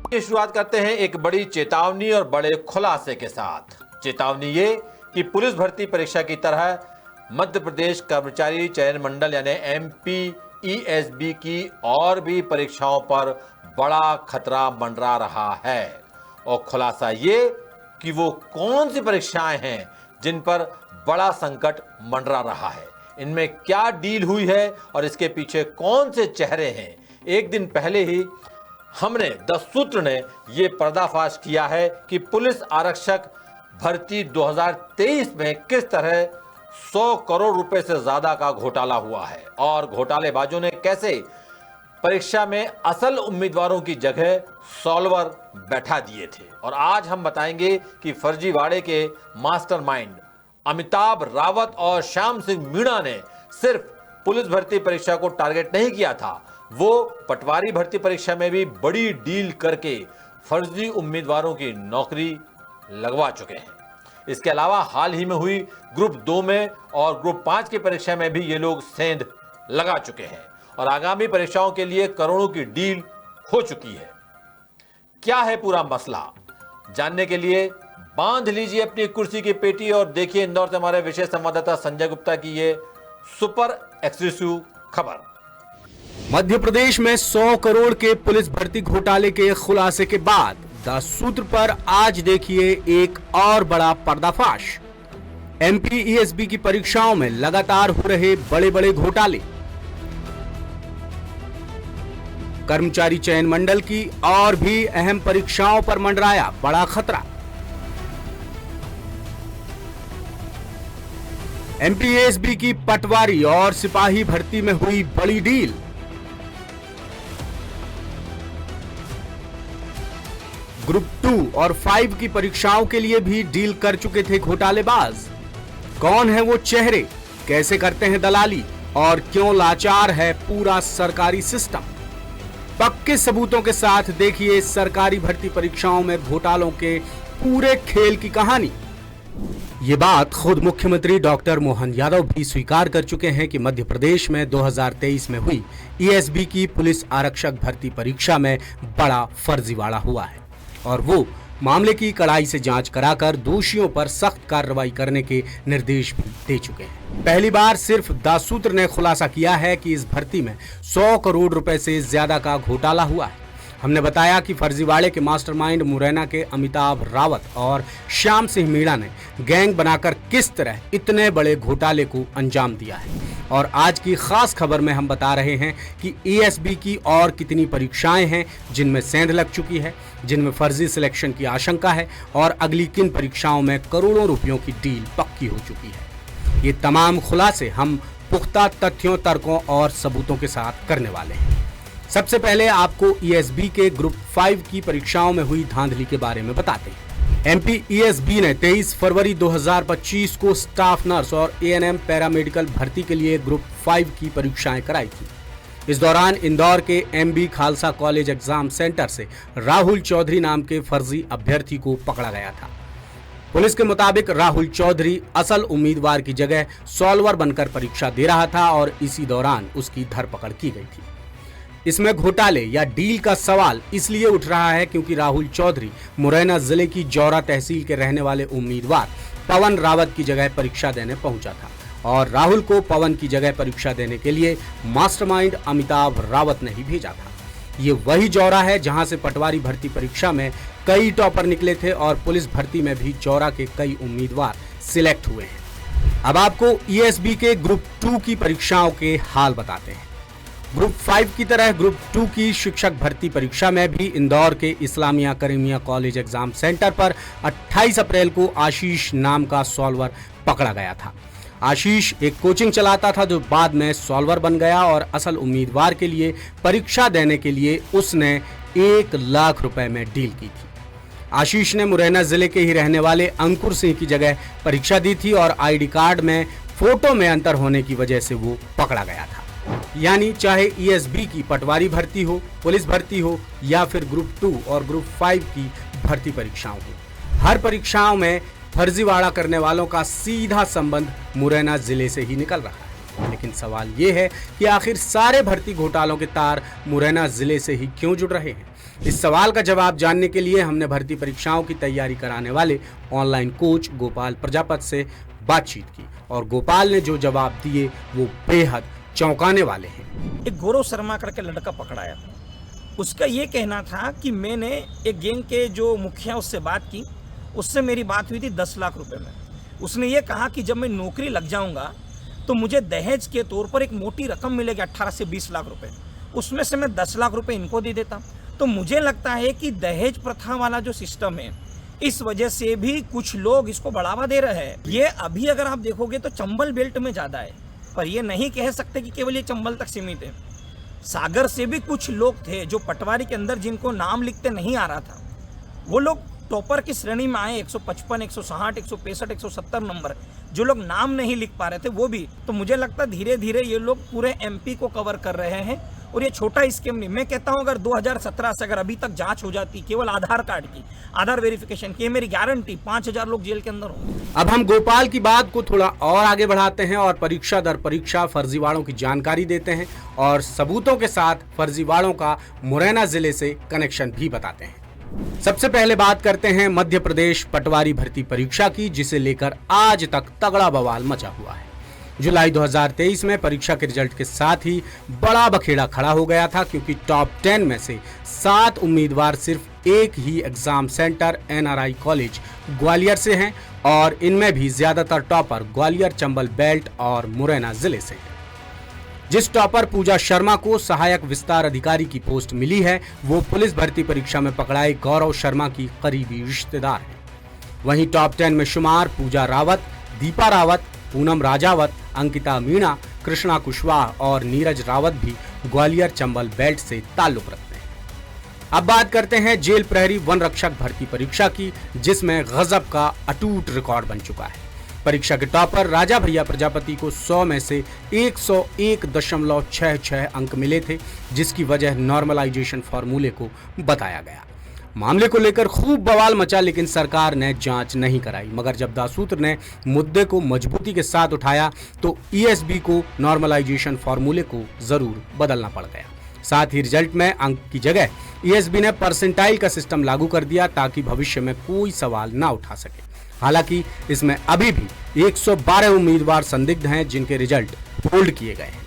की शुरुआत करते हैं एक बड़ी चेतावनी और बड़े खुलासे के साथ। चेतावनी ये कि पुलिस भर्ती परीक्षा की तरह मध्य प्रदेश कर्मचारी चयन मंडल यानी MPESB की और भी परीक्षाओं पर बड़ा खतरा मंडरा रहा है। और खुलासा ये कि वो कौन सी परीक्षाएं हैं जिन पर बड़ा संकट मंडरा रहा है, इनमें क्या डील हुई है और इसके पीछे कौन से चेहरे हैं। एक दिन पहले ही हमने 10 सूत्र ने यह पर्दाफाश किया है कि पुलिस आरक्षक भर्ती 2023 में किस तरह 100 करोड़ रुपए से ज्यादा का घोटाला हुआ है और घोटालेबाजों ने कैसे परीक्षा में असल उम्मीदवारों की जगह सॉल्वर बैठा दिए थे। और आज हम बताएंगे कि फर्जीवाड़े के मास्टरमाइंड अमिताभ रावत और श्याम सिंह मीणा ने सिर्फ पुलिस भर्ती परीक्षा को टारगेट नहीं किया था, वो पटवारी भर्ती परीक्षा में भी बड़ी डील करके फर्जी उम्मीदवारों की नौकरी लगवा चुके हैं। इसके अलावा हाल ही में हुई ग्रुप 2 में और ग्रुप 5 की परीक्षा में भी ये लोग सेंध लगा चुके हैं और आगामी परीक्षाओं के लिए करोड़ों की डील हो चुकी है। क्या है पूरा मसला, जानने के लिए बांध लीजिए अपनी कुर्सी की पेटी और देखिए इंदौर से हमारे विशेष संवाददाता संजय गुप्ता की ये सुपर एक्सक्लूसिव खबर। मध्य प्रदेश में 100 करोड़ के पुलिस भर्ती घोटाले के खुलासे के बाद 10 सूत्र पर आज देखिए एक और बड़ा पर्दाफाश। MPESB की परीक्षाओं में लगातार हो रहे बड़े बड़े घोटाले, कर्मचारी चयन मंडल की और भी अहम परीक्षाओं पर मंडराया बड़ा खतरा। MPESB की पटवारी और सिपाही भर्ती में हुई बड़ी डील, ग्रुप 2 और 5 की परीक्षाओं के लिए भी डील कर चुके थे घोटालेबाज। कौन है वो चेहरे, कैसे करते हैं दलाली और क्यों लाचार है पूरा सरकारी सिस्टम। पक्के सबूतों के साथ देखिए सरकारी भर्ती परीक्षाओं में घोटालों के पूरे खेल की कहानी। ये बात खुद मुख्यमंत्री डॉक्टर मोहन यादव भी स्वीकार कर चुके हैं कि मध्य प्रदेश में 2023 में हुई ESB की पुलिस आरक्षक भर्ती परीक्षा में बड़ा फर्जीवाड़ा हुआ है और वो मामले की कड़ाई से जांच कराकर दोषियों पर सख्त कार्रवाई करने के निर्देश भी दे चुके हैं। पहली बार सिर्फ 10 सूत्र ने खुलासा किया है कि इस भर्ती में 100 करोड़ रुपए से ज्यादा का घोटाला हुआ है। हमने बताया कि फर्जीवाड़े के मास्टरमाइंड मुरैना के अमिताभ रावत और श्याम सिंह मीणा ने गैंग बनाकर किस तरह इतने बड़े घोटाले को अंजाम दिया है। और आज की खास खबर में हम बता रहे हैं कि ESB की और कितनी परीक्षाएं हैं जिनमें सेंध लग चुकी है, जिनमें फर्जी सिलेक्शन की आशंका है और अगली किन परीक्षाओं में करोड़ों रुपयों की डील पक्की हो चुकी है। ये तमाम खुलासे हम पुख्ता तथ्यों, तर्कों और सबूतों के साथ करने वाले हैं। सबसे पहले आपको ESB के ग्रुप 5 की परीक्षाओं में हुई धांधली के बारे में बताते हैं। MPESB ने 23 फरवरी 2025 को स्टाफ नर्स और ANM पैरामेडिकल भर्ती के लिए ग्रुप 5 की परीक्षाएं कराई थी। इस दौरान इंदौर के MB Khalsa college exam centre से राहुल चौधरी नाम के फर्जी अभ्यर्थी को पकड़ा गया था। पुलिस के मुताबिक राहुल चौधरी असल उम्मीदवार की जगह सॉल्वर बनकर परीक्षा दे रहा था और इसी दौरान उसकी धरपकड़ की गई थी। इसमें घोटाले या डील का सवाल इसलिए उठ रहा है क्योंकि राहुल चौधरी मुरैना जिले की जौरा तहसील के रहने वाले उम्मीदवार पवन रावत की जगह परीक्षा देने पहुंचा था और राहुल को पवन की जगह परीक्षा देने के लिए मास्टरमाइंड अमिताभ रावत ने ही भेजा था। ये वही जौरा है जहां से पटवारी भर्ती परीक्षा में कई टॉपर निकले थे और पुलिस भर्ती में भी जौरा के कई उम्मीदवार सिलेक्ट हुए हैं। अब आपको ESB के ग्रुप 2 की परीक्षाओं के हाल बताते हैं। ग्रुप 5 की तरह ग्रुप 2 की शिक्षक भर्ती परीक्षा में भी इंदौर के इस्लामिया करीमिया कॉलेज एग्जाम सेंटर पर 28 अप्रैल को आशीष नाम का सॉल्वर पकड़ा गया था। आशीष एक कोचिंग चलाता था जो बाद में सॉल्वर बन गया और असल उम्मीदवार के लिए परीक्षा देने के लिए उसने 1 लाख रुपए में डील की थी। आशीष ने मुरैना जिले के ही रहने वाले अंकुर सिंह की जगह परीक्षा दी थी और ID कार्ड में फोटो में अंतर होने की वजह से वो पकड़ा गया था। यानी चाहे ESB की पटवारी भर्ती हो, पुलिस भर्ती हो या फिर ग्रुप 2 और ग्रुप 5 की भर्ती परीक्षाओं हो, हर परीक्षाओं में फर्जीवाड़ा करने वालों का सीधा संबंध मुरैना जिले से ही निकल रहा है। लेकिन सवाल ये है कि आखिर सारे भर्ती घोटालों के तार मुरैना जिले से ही क्यों जुड़ रहे हैं। इस सवाल का जवाब जानने के लिए हमने भर्ती परीक्षाओं की तैयारी कराने वाले ऑनलाइन कोच गोपाल प्रजापत से बातचीत की और गोपाल ने जो जवाब दिए वो बेहद चौंकाने वाले हैं। एक गौरव शर्मा करके लड़का पकड़ाया, उसका ये कहना था कि मैंने एक गैंग के जो मुखिया उससे बात की, उससे मेरी बात हुई थी 10 लाख रुपए में। उसने ये कहा कि जब मैं नौकरी लग जाऊंगा तो मुझे दहेज के तौर पर एक मोटी रकम मिलेगी 18 से 20 लाख रुपए, उसमें से मैं 10 लाख रुपए इनको दे देता। तो मुझे लगता है कि दहेज प्रथा वाला जो सिस्टम है, इस वजह से भी कुछ लोग इसको बढ़ावा दे रहे हैं। ये अभी अगर आप देखोगे तो चंबल बेल्ट में ज़्यादा है, पर ये नहीं कह सकते कि केवल ये चंबल तक सीमित है। सागर से भी कुछ लोग थे जो पटवारी के अंदर जिनको नाम लिखते नहीं आ रहा था, वो लोग टॉपर की श्रेणी में आए। 155, 160, 165, 170 नंबर जो लोग नाम नहीं लिख पा रहे थे वो भी। तो मुझे लगता है धीरे धीरे ये लोग पूरे एमपी को कवर कर रहे हैं और ये छोटा स्कीम नहीं। मैं कहता हूं अगर 2017 से अगर अभी तक जांच हो जाती केवल आधार कार्ड की, आधार वेरिफिकेशन की, मेरी गारंटी 5000 लोग जेल के अंदर होंगे। अब हम गोपाल की बात को थोड़ा और आगे बढ़ाते हैं और परीक्षा दर परीक्षा फर्जीवाड़ों की जानकारी देते हैं और सबूतों के साथ फर्जीवाड़ों का मुरैना जिले से कनेक्शन भी बताते हैं। सबसे पहले बात करते हैं मध्य प्रदेश पटवारी भर्ती परीक्षा की, जिसे लेकर आज तक तगड़ा बवाल मचा हुआ है। जुलाई 2023 में परीक्षा के रिजल्ट के साथ ही बड़ा बखेड़ा खड़ा हो गया था, क्योंकि टॉप 10 में से 7 उम्मीदवार सिर्फ एक ही exam center NRI college Gwalior से हैं और इनमें भी ज्यादातर टॉपर ग्वालियर, चंबल बेल्ट और मुरैना जिले से हैं। जिस टॉपर पूजा शर्मा को सहायक विस्तार अधिकारी की पोस्ट मिली है, वो पुलिस भर्ती परीक्षा में पकड़ाए गौरव शर्मा की करीबी रिश्तेदार है। वहीं टॉप 10 में शुमार पूजा रावत, दीपा रावत, पूनम राजावत, अंकिता मीणा, कृष्णा कुशवाहा और नीरज रावत भी ग्वालियर चंबल बेल्ट से ताल्लुक रखते हैं। अब बात करते हैं जेल प्रहरी वन रक्षक भर्ती परीक्षा की, जिसमें गजब का अटूट रिकॉर्ड बन चुका है। परीक्षा के टॉपर राजा भैया प्रजापति को 100 में से 101.66 अंक मिले थे, जिसकी वजह नॉर्मलाइजेशन फॉर्मूले को बताया गया। मामले को लेकर खूब बवाल मचा, लेकिन सरकार ने जांच नहीं कराई। मगर जब दासूत्र ने मुद्दे को मजबूती के साथ उठाया तो ESB को नॉर्मलाइजेशन फॉर्मूले को जरूर बदलना पड़ गया। साथ ही रिजल्ट में अंक की जगह ESB ने परसेंटाइल का सिस्टम लागू कर दिया ताकि भविष्य में कोई सवाल ना उठा सके। हालांकि इसमें अभी भी 112 उम्मीदवार संदिग्ध हैं जिनके रिजल्ट होल्ड किए गए हैं।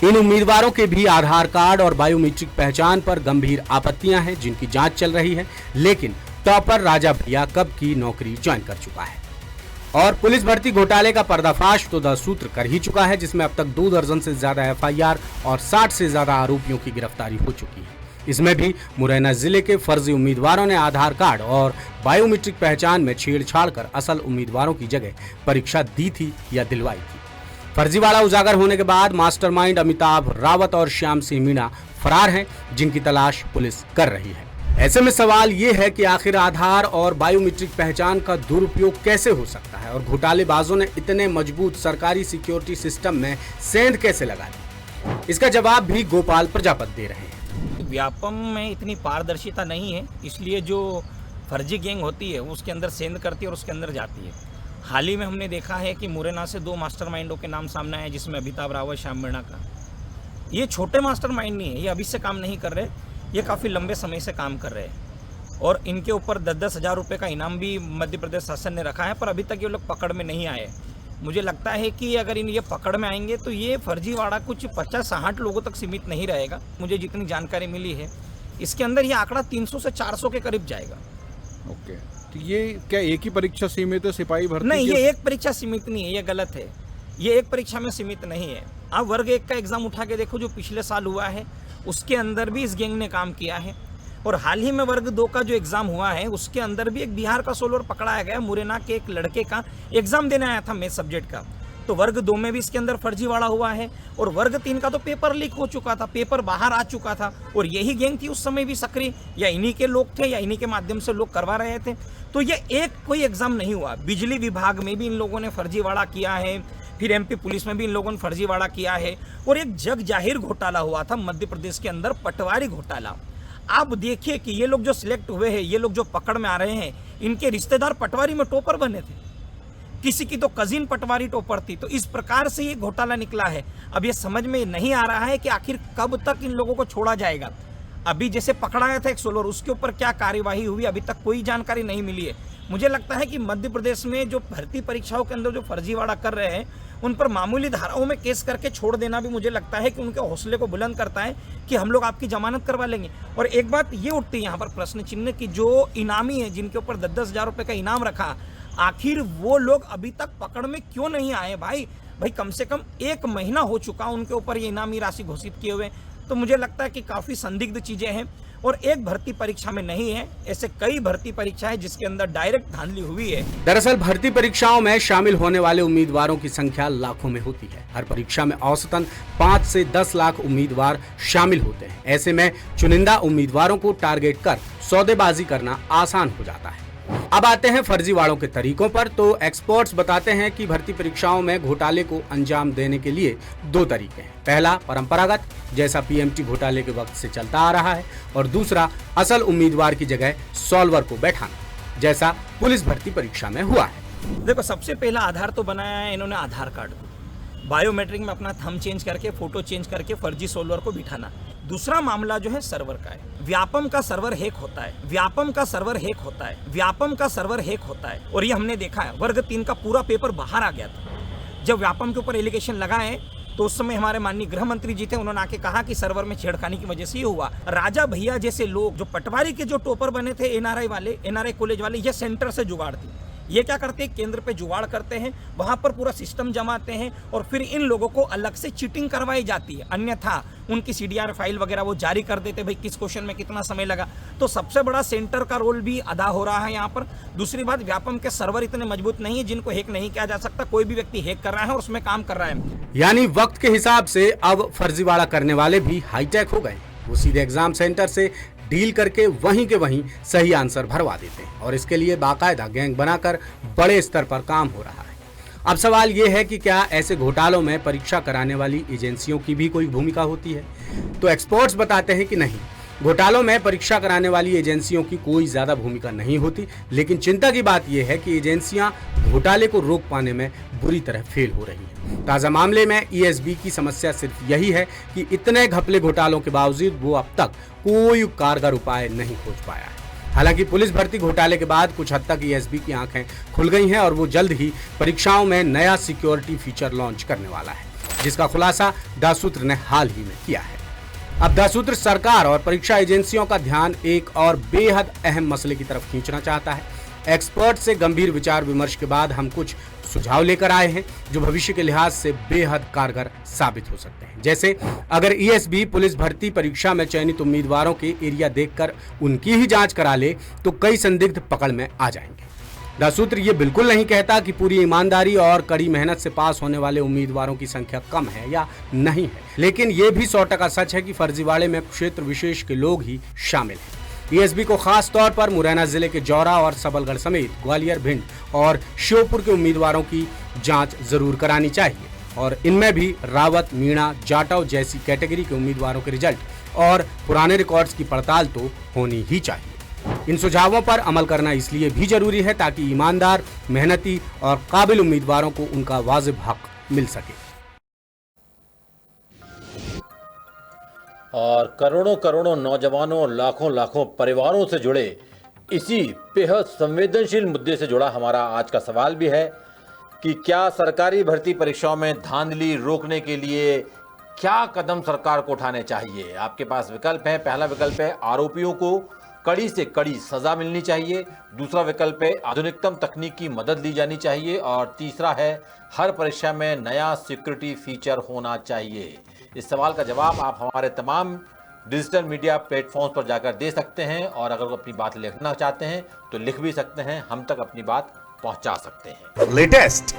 इन उम्मीदवारों के भी आधार कार्ड और बायोमीट्रिक पहचान पर गंभीर आपत्तियां हैं, जिनकी जांच चल रही है। लेकिन टॉपर राजा भैया कब की नौकरी ज्वाइन कर चुका है और पुलिस भर्ती घोटाले का पर्दाफाश तो दासूत्र कर ही चुका है, जिसमें अब तक 2 दर्जन से ज्यादा FIR और 60 से ज्यादा आरोपियों की गिरफ्तारी हो चुकी है। इसमें भी मुरैना जिले के फर्जी उम्मीदवारों ने आधार कार्ड और बायोमीट्रिक पहचान में छेड़छाड़ कर असल उम्मीदवारों की जगह परीक्षा दी थी या दिलवाई थी। फर्जीवाड़ा उजागर होने के बाद मास्टरमाइंड अमिताभ रावत और श्याम सिंह मीणा फरार हैं, जिनकी तलाश पुलिस कर रही है। ऐसे में सवाल ये है कि आखिर आधार और बायोमीट्रिक पहचान का दुरुपयोग कैसे हो सकता है और घोटालेबाजों ने इतने मजबूत सरकारी सिक्योरिटी सिस्टम में सेंध कैसे लगा दी? इसका जवाब भी गोपाल प्रजापत दे रहे हैं। व्यापम में इतनी पारदर्शिता नहीं है, इसलिए जो फर्जी गैंग होती है उसके अंदर सेंध करती है और उसके अंदर जाती है। हाल ही में हमने देखा है कि मुरैना से 2 मास्टरमाइंडों के नाम सामने आए, जिसमें अमिताभ रावत, श्याम मीणा का। ये छोटे मास्टरमाइंड नहीं है, ये अभी से काम नहीं कर रहे, ये काफ़ी लंबे समय से काम कर रहे हैं और इनके ऊपर 10-10 हज़ार रुपये का इनाम भी मध्य प्रदेश शासन ने रखा है, पर अभी तक ये लोग पकड़ में नहीं आए। मुझे लगता है कि अगर ये पकड़ में आएंगे तो ये फर्जीवाड़ा कुछ 50-60 लोगों तक सीमित नहीं रहेगा। मुझे जितनी जानकारी मिली है इसके अंदर ये आंकड़ा 300 से 400 के करीब जाएगा। ओके, तो ये क्या एक ही परीक्षा सीमित है सिपाही भर्ती? नहीं, ये एक परीक्षा सीमित नहीं है, ये गलत है। ये एक परीक्षा में सीमित नहीं है। आप वर्ग 1 का एग्जाम उठा के देखो जो पिछले साल हुआ है, उसके अंदर भी इस गैंग ने काम किया है। और हाल ही में वर्ग 2 का जो एग्जाम हुआ है उसके अंदर भी एक बिहार का सोल्वर पकड़ाया गया। मुरैना के एक लड़के का एग्जाम देने आया था मैथ सब्जेक्ट का, तो वर्ग 2 में भी इसके अंदर फर्जीवाड़ा हुआ है। और वर्ग 3 का तो पेपर लीक हो चुका था, पेपर बाहर आ चुका था और यही गैंग थी उस समय भी सक्रिय, या इन्हीं के लोग थे या इन्हीं के माध्यम से लोग करवा रहे थे। तो ये एक कोई एग्जाम नहीं हुआ। बिजली विभाग में भी इन लोगों ने फर्जीवाड़ा किया है, फिर MP पुलिस में भी इन लोगों ने फर्जीवाड़ा किया है और एक जग जाहिर घोटाला हुआ था मध्य प्रदेश के अंदर, पटवारी घोटाला। आप देखिए कि ये लोग जो सिलेक्ट हुए हैं, ये लोग जो पकड़ में आ रहे हैं, इनके रिश्तेदार पटवारी में टॉपर बने थे, किसी की तो कजिन पटवारी टॉपर थी। तो इस प्रकार से ये घोटाला निकला है। अब ये समझ में नहीं आ रहा है कि आखिर कब तक इन लोगों को छोड़ा जाएगा। अभी जैसे पकड़ाया था एक सोलर, उसके ऊपर क्या कार्यवाही हुई अभी तक कोई जानकारी नहीं मिली है। मुझे लगता है कि मध्य प्रदेश में जो भर्ती परीक्षाओं के अंदर जो फर्जीवाड़ा कर रहे हैं उन पर मामूली धाराओं में केस करके छोड़ देना भी मुझे लगता है कि उनके हौसले को बुलंद करता है कि हम लोग आपकी जमानत करवा लेंगे। और एक बात ये उठती है यहाँ पर प्रश्न चिन्ह की, जो इनामी है जिनके ऊपर 10-10 हज़ार रुपये का इनाम रखा, आखिर वो लोग अभी तक पकड़ में क्यों नहीं आए? भाई कम से कम 1 महीना हो चुका उनके ऊपर ये इनामी राशि घोषित किए हुए। तो मुझे लगता है कि काफ़ी संदिग्ध चीज़ें हैं और एक भर्ती परीक्षा में नहीं है, ऐसे कई भर्ती परीक्षा है जिसके अंदर डायरेक्ट धांधली हुई है। दरअसल भर्ती परीक्षाओं में शामिल होने वाले उम्मीदवारों की संख्या लाखों में होती है। हर परीक्षा में औसतन 5 से 10 लाख उम्मीदवार शामिल होते हैं। ऐसे में चुनिंदा उम्मीदवारों को टारगेट कर सौदेबाजी करना आसान हो जाता है। अब आते हैं फर्जीवाड़ों के तरीकों पर। तो एक्सपर्ट्स बताते हैं कि भर्ती परीक्षाओं में घोटाले को अंजाम देने के लिए 2 तरीके हैं। पहला परंपरागत, जैसा पीएमटी घोटाले के वक्त से चलता आ रहा है, और दूसरा असल उम्मीदवार की जगह सॉल्वर को बैठाना, जैसा पुलिस भर्ती परीक्षा में हुआ है। देखो, सबसे पहला आधार तो बनाया है इन्होंने आधार कार्ड, बायोमेट्रिक में अपना थंब चेंज करके, फोटो चेंज करके फर्जी सोल्वर को बिठाना। दूसरा मामला जो है सर्वर का है। व्यापम का सर्वर हैक होता है, व्यापम का सर्वर हैक होता है, व्यापम का सर्वर हैक होता है। और ये हमने देखा है, वर्ग 3 का पूरा पेपर बाहर आ गया था। जब व्यापम के ऊपर एलिगेशन लगाए तो उस समय हमारे माननीय गृह मंत्री जी थे, उन्होंने आके कहा कि सर्वर में छेड़खानी की वजह से ही हुआ। राजा भैया जैसे लोग, जो पटवारी के जो टॉपर बने थे, एनआरआई वाले, एनआरआई कॉलेज वाले, ये सेंटर से जुगाड़ थी। ये क्या करते हैं, केंद्र पे जुगाड़ करते हैं, वहां पर पूरा सिस्टम जमाते हैं और फिर इन लोगों को अलग से चीटिंग करवाई जाती है। अन्यथा उनकी सीडीआर फाइल वगैरह वो जारी कर देते, भाई किस क्वेश्चन में कितना समय लगा। तो सबसे बड़ा सेंटर का रोल भी अदा हो रहा है यहाँ पर। दूसरी बात, व्यापम के सर्वर इतने मजबूत नहीं है जिनको हैक नहीं किया जा सकता। कोई भी व्यक्ति हैक कर रहा है और उसमें काम कर रहा है। यानी वक्त के हिसाब से अब फर्जीवाड़ा करने वाले भी हाईटेक हो गए। वो सीधे एग्जाम सेंटर से डील करके वहीं के वहीं सही आंसर भरवा देते हैं और इसके लिए बाकायदा गैंग बनाकर बड़े स्तर पर काम हो रहा है। अब सवाल ये है कि क्या ऐसे घोटालों में परीक्षा कराने वाली एजेंसियों की भी कोई भूमिका होती है? तो एक्सपर्ट्स बताते हैं कि नहीं, घोटालों में परीक्षा कराने वाली एजेंसियों की कोई ज्यादा भूमिका नहीं होती। लेकिन चिंता की बात यह है कि एजेंसियां घोटाले को रोक पाने में बुरी तरह फेल हो रही हैं। ताजा मामले में ईएसबी की समस्या सिर्फ यही है कि इतने घपले घोटालों के बावजूद वो अब तक कोई कारगर उपाय नहीं खोज पाया है। हालांकि पुलिस भर्ती घोटाले के बाद कुछ हद तक ईएसबी की आंखें खुल गई हैं और वो जल्द ही परीक्षाओं में नया सिक्योरिटी फीचर लॉन्च करने वाला है, जिसका खुलासा द सूत्र ने हाल ही में किया है। अब द सूत्र सरकार और परीक्षा एजेंसियों का ध्यान एक और बेहद अहम मसले की तरफ खींचना चाहता है। एक्सपर्ट से गंभीर विचार विमर्श के बाद हम कुछ सुझाव लेकर आए हैं जो भविष्य के लिहाज से बेहद कारगर साबित हो सकते हैं। जैसे अगर ईएसबी पुलिस भर्ती परीक्षा में चयनित उम्मीदवारों के एरिया देखकर उनकी ही जांच करा ले तो कई संदिग्ध पकड़ में आ जाएंगे। द सूत्र ये बिल्कुल नहीं कहता कि पूरी ईमानदारी और कड़ी मेहनत से पास होने वाले उम्मीदवारों की संख्या कम है या नहीं है, लेकिन ये भी 100% सच है कि फर्जीवाड़े में क्षेत्र विशेष के लोग ही शामिल हैं। ईएसबी को खास तौर पर मुरैना जिले के जौरा और सबलगढ़ समेत ग्वालियर, भिंड और श्योपुर के उम्मीदवारों की जांच जरूर करानी चाहिए और इनमें भी रावत, मीणा, जाटव जैसी कैटेगरी के उम्मीदवारों के रिजल्ट और पुराने रिकॉर्ड्स की पड़ताल तो होनी ही चाहिए। इन सुझावों पर अमल करना इसलिए भी जरूरी है ताकि ईमानदार, मेहनती और काबिल उम्मीदवारों को उनका वाजिब हक मिल सके। और करोड़ों करोड़ों नौजवानों, लाखों लाखों परिवारों से जुड़े इसी बेहद संवेदनशील मुद्दे से जुड़ा हमारा आज का सवाल भी है कि क्या सरकारी भर्ती परीक्षाओं में धांधली रोकने के लिए क्या कदम सरकार को उठाने चाहिए? आपके पास विकल्प है। पहला विकल्प है आरोपियों को कड़ी से कड़ी सजा मिलनी चाहिए। दूसरा विकल्प है आधुनिकतम तकनीक की मदद ली जानी चाहिए और तीसरा है हर परीक्षा में नया सिक्योरिटी फीचर होना चाहिए। इस सवाल का जवाब आप हमारे तमाम डिजिटल मीडिया प्लेटफॉर्म्स पर जाकर दे सकते हैं और अगर अपनी बात लिखना चाहते हैं तो लिख भी सकते हैं, हम तक अपनी बात पहुंचा सकते हैं। लेटेस्ट,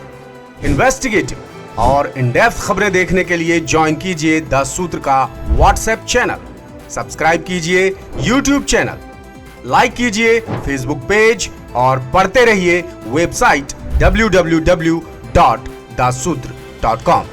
इन्वेस्टिगेटिव और इन डेप्थ खबरें देखने के लिए ज्वाइन कीजिए द सूत्र का व्हाट्सएप चैनल, सब्सक्राइब कीजिए यूट्यूब चैनल, लाइक कीजिए फेसबुक पेज और पढ़ते रहिए वेबसाइट www.daसूत्र.com।